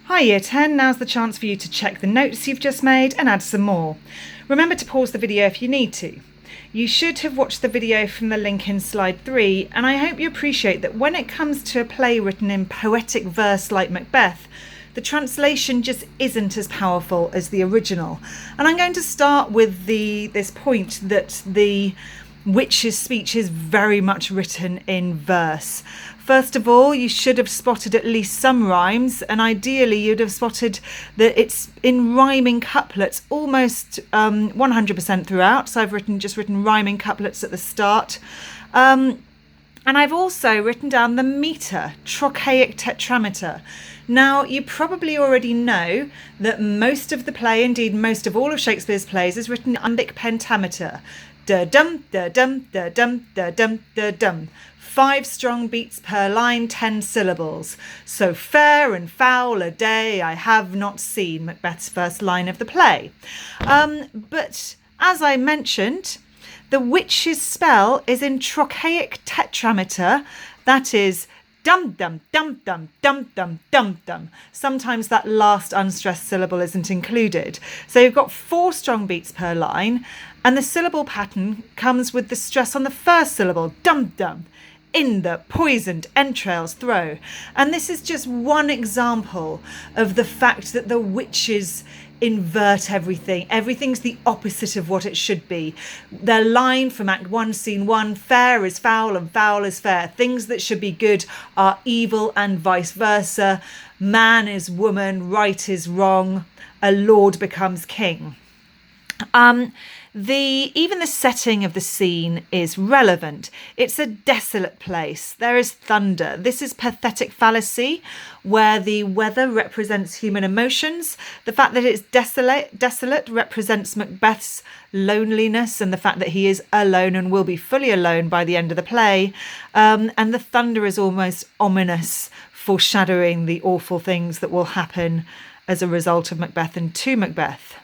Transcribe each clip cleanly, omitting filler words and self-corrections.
Hi Year 10, now's the chance for you to check the notes you've just made and add some more. Remember to pause the video if you need to. You should have watched the video from the link in slide 3, and I hope you appreciate that when it comes to a play written in poetic verse like Macbeth, the translation just isn't as powerful as the original. And I'm going to start with this point that the witch's speech is very much written in verse. First of all, you should have spotted at least some rhymes, and ideally you'd have spotted that it's in rhyming couplets almost 100% throughout. So I've just written rhyming couplets at the start. And I've also written down the meter, trochaic tetrameter. Now, you probably already know that most of the play, indeed most of all of Shakespeare's plays, is written in iambic pentameter. Da-dum, da-dum, da-dum, da-dum, da-dum. 5 strong beats per line, 10 syllables. So fair and foul a day I have not seen, Macbeth's first line of the play. But as I mentioned, the witch's spell is in trochaic tetrameter, that is dum-dum, dum-dum, dum-dum, dum-dum. Sometimes that last unstressed syllable isn't included. So you've got 4 strong beats per line, and the syllable pattern comes with the stress on the first syllable, dum-dum. In the poisoned entrails throw. And this is just one example of the fact that the witches invert everything. Everything's the opposite of what it should be. Their line from Act 1, Scene 1, fair is foul and foul is fair. Things that should be good are evil and vice versa. Man is woman, right is wrong. A lord becomes king. Even the setting of the scene is relevant. It's a desolate place. There is thunder. This is pathetic fallacy, where the weather represents human emotions. The fact that it's desolate represents Macbeth's loneliness and the fact that he is alone and will be fully alone by the end of the play. And the thunder is almost ominous, foreshadowing the awful things that will happen as a result of Macbeth and to Macbeth.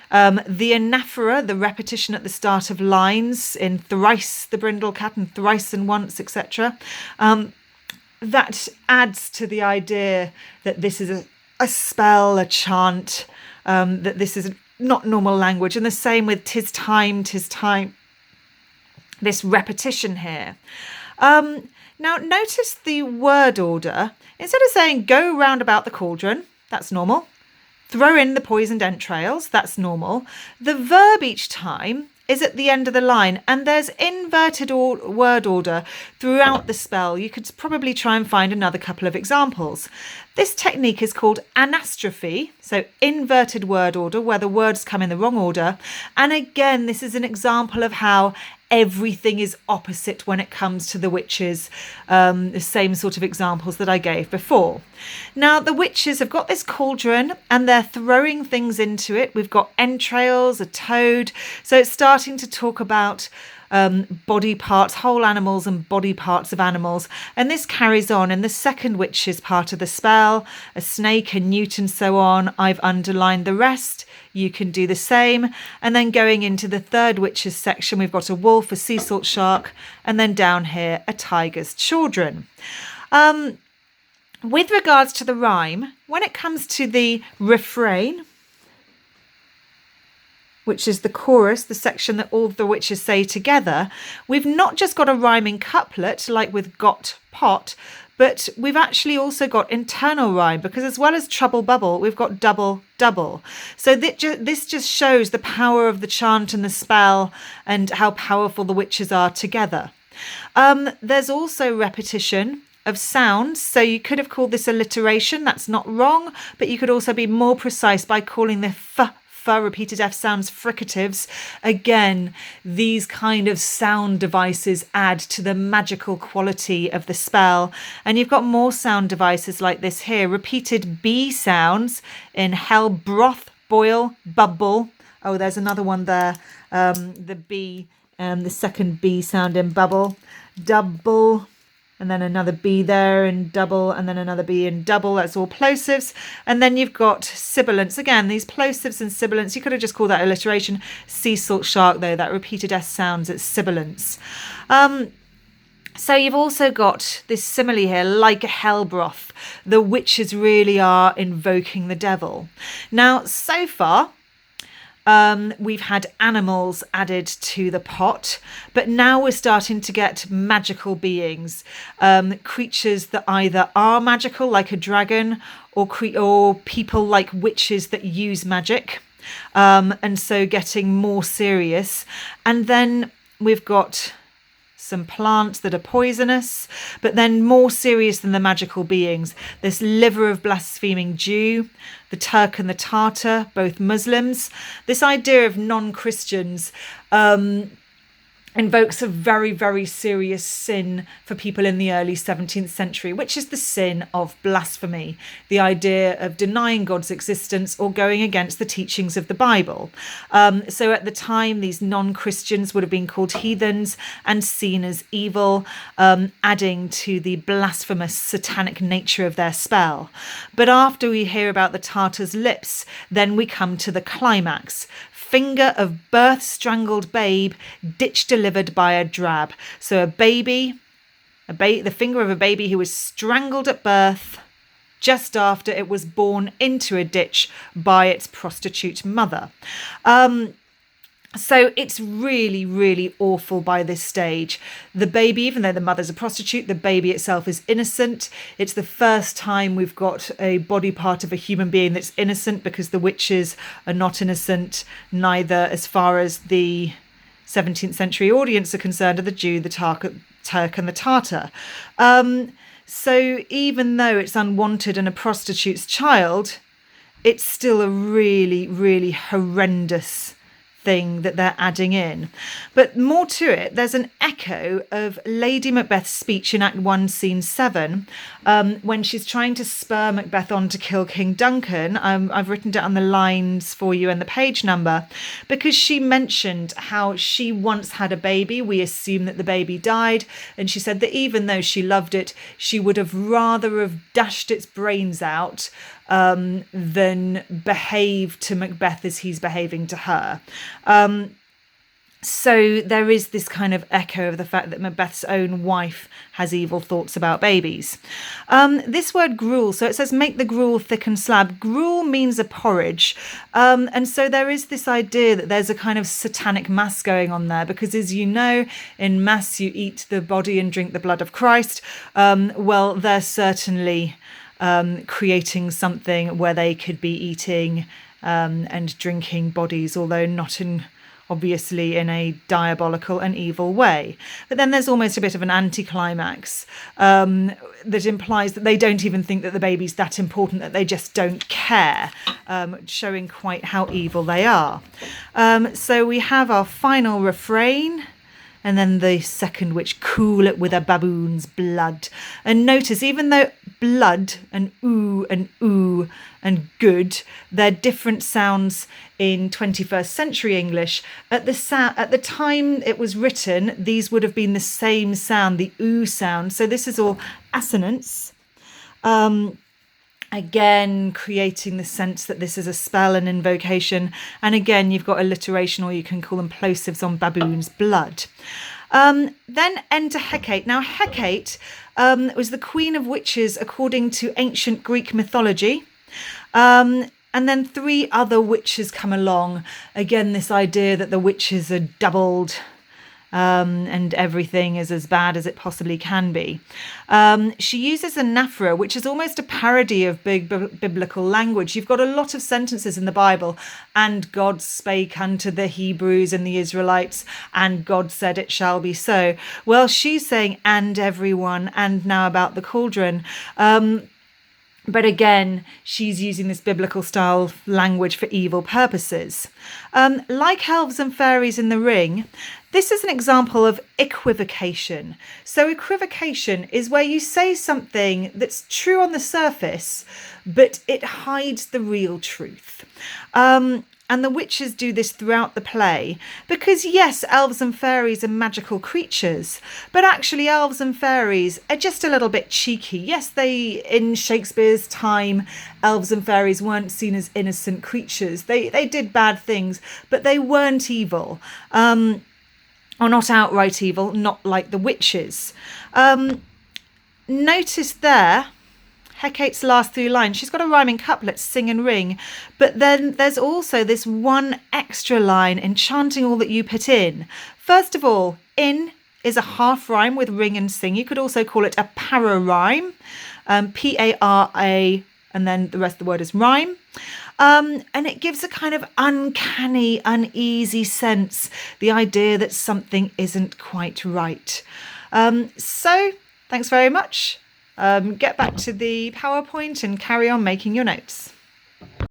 The anaphora, the repetition at the start of lines in thrice the brindle cat and thrice and once, etc. That adds to the idea that this is a spell, a chant, that this is not normal language. And the same with 'tis time, this repetition here. Now notice the word order. Instead of saying go round about the cauldron, that's normal. Throw in the poisoned entrails, that's normal. The verb each time is at the end of the line, and there's inverted word order throughout the spell. You could probably try and find another couple of examples. This technique is called anastrophe, so inverted word order, where the words come in the wrong order. And again, this is an example of how everything is opposite when it comes to the witches, the same sort of examples that I gave before. Now, the witches have got this cauldron and they're throwing things into it. We've got entrails, a toad. So it's starting to talk about body parts, whole animals and body parts of animals. And this carries on in the second witch's part of the spell, a snake, a newt and so on. I've underlined the rest. You can do the same. And then going into the third witch's section, we've got a wolf, a sea salt shark, and then down here, a tiger's children. With regards to the rhyme, when it comes to the refrain, which is the chorus, the section that all the witches say together, we've not just got a rhyming couplet like with got, pot, but we've actually also got internal rhyme, because as well as trouble bubble, we've got double, double. So this just shows the power of the chant and the spell and how powerful the witches are together. There's also repetition of sounds. So you could have called this alliteration. That's not wrong, but you could also be more precise by calling the repeated F sounds fricatives. Again, these kind of sound devices add to the magical quality of the spell. And you've got more sound devices like this here. Repeated B sounds in hell, broth, boil, bubble. Oh, there's another one there. The B, the second B sound in bubble, double, and then another B there in double, and then another B in double. That's all plosives. And then you've got sibilants. Again, these plosives and sibilants, you could have just called that alliteration. Sea salt shark, though, that repeated S sounds, it's sibilants. So you've also got this simile here, like a hell broth. The witches really are invoking the devil. Now, so far, we've had animals added to the pot, but now we're starting to get magical beings, creatures that either are magical, like a dragon, or people like witches that use magic, and so getting more serious. And then we've got some plants that are poisonous, but then more serious than the magical beings. This liver of blaspheming Jew, the Turk and the Tartar, both Muslims. This idea of non-Christians invokes a very, very serious sin for people in the early 17th century, which is the sin of blasphemy, the idea of denying God's existence or going against the teachings of the Bible. So at the time, these non-Christians would have been called heathens and seen as evil, adding to the blasphemous satanic nature of their spell. But after we hear about the Tartar's lips, then we come to the climax. Finger of birth strangled babe, ditch delivered by a drab. So a baby, the finger of a baby who was strangled at birth just after it was born into a ditch by its prostitute mother. So it's really, really awful by this stage. The baby, even though the mother's a prostitute, the baby itself is innocent. It's the first time we've got a body part of a human being that's innocent, because the witches are not innocent, neither as far as the 17th century audience are concerned, are the Jew, the Turk and the Tartar. So even though it's unwanted and a prostitute's child, it's still a really, really horrendous thing that they're adding in. But more to it, there's an echo of Lady Macbeth's speech in Act 1, Scene 7, when she's trying to spur Macbeth on to kill King Duncan. I've written down the lines for you and the page number, because she mentioned how she once had a baby. We assume that the baby died, and she said that even though she loved it, she would have rather have dashed its brains out than behave to Macbeth as he's behaving to her. So there is this kind of echo of the fact that Macbeth's own wife has evil thoughts about babies. This word gruel, so it says make the gruel thick and slab. Gruel means a porridge. And so there is this idea that there's a kind of satanic mass going on there, because as you know, in mass you eat the body and drink the blood of Christ. Well, they're certainly creating something where they could be eating and drinking bodies, although not obviously in a diabolical and evil way. But then there's almost a bit of an anticlimax that implies that they don't even think that the baby's that important, that they just don't care, showing quite how evil they are. So we have our final refrain, and then the second witch, cool it with a baboon's blood. And notice, even though blood and ooh and good, they're different sounds in 21st century English. At the time it was written, these would have been the same sound, the ooh sound. So this is all assonance. Again, creating the sense that this is a spell and invocation. And again, you've got alliteration, or you can call them plosives, on baboon's blood. Then enter Hecate. Now, Hecate was the queen of witches according to ancient Greek mythology. And then 3 other witches come along. Again, this idea that the witches are doubled, and everything is as bad as it possibly can be. She uses anaphora, which is almost a parody of big biblical language. You've got a lot of sentences in the Bible, and God spake unto the Hebrews and the Israelites, and God said it shall be so. Well, she's saying and everyone, and now about the cauldron. But again, she's using this biblical style language for evil purposes. Like elves and fairies in the Ring, this is an example of equivocation. So equivocation is where you say something that's true on the surface, but it hides the real truth. And the witches do this throughout the play, because yes, elves and fairies are magical creatures, but actually elves and fairies are just a little bit cheeky. Yes, in Shakespeare's time, elves and fairies weren't seen as innocent creatures. They did bad things, but they weren't evil. or not outright evil, not like the witches. Notice there, Hecate's last 3 lines, she's got a rhyming couplet, sing and ring, but then there's also this one extra line, enchanting all that you put in. First of all, in is a half rhyme with ring and sing. You could also call it a para rhyme, P-A-R-A, and then the rest of the word is rhyme. And it gives a kind of uncanny, uneasy sense, the idea that something isn't quite right. So thanks very much. Get back to the PowerPoint and carry on making your notes.